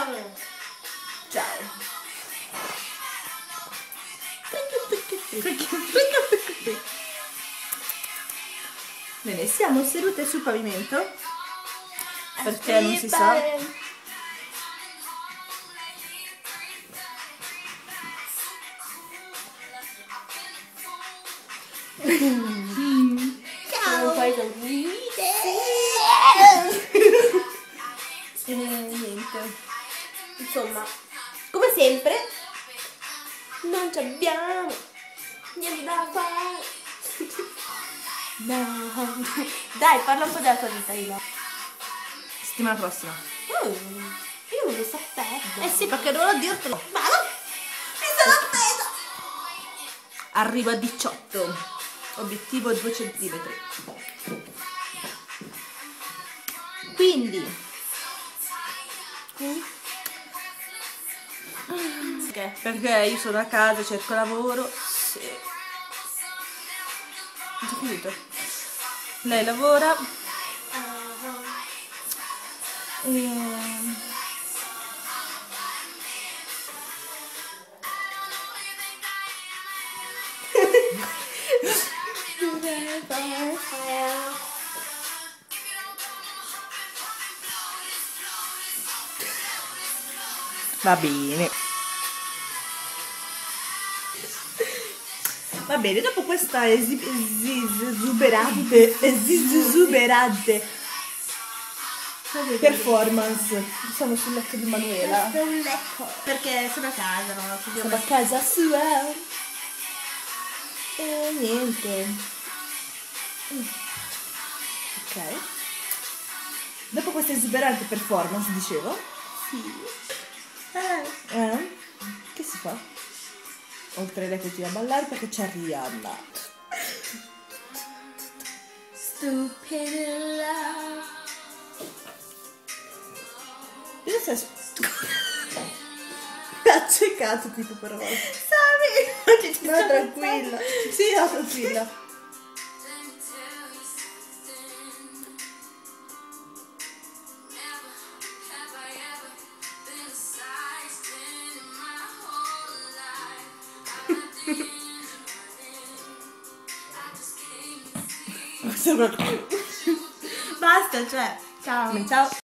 Ciao. Bene, siamo sedute sul pavimento perché non si sa. Ciao. Fai niente. Insomma, come sempre, non ci abbiamo niente da fare. No. Dai, parla un po' della tua vita, Ila. Settimana prossima. Io non lo sapevo. Eh sì, perché dovrò dirtelo. Ma no, mi sono offesa. Arrivo a 18. Obiettivo 2 centimetri. Quindi perché io sono a casa, cerco lavoro. Sì. Ho già finito. Lei lavora. Va bene. Va bene, dopo questa esuberante performance, siamo sul letto di Manuela. Perché sono a casa, no? Siamo a casa sua. E niente. Ok. Dopo questa esuberante performance, dicevo. Sì. Che si fa? Oltre lei che tira a ballare perché c'è Rihanna. Stupid love. Cosa stai ha ciecato tipo per volta. Sorry. No, tranquilla. Sì, no, tranquilla. Basta, cioè. Ciao. Ciao.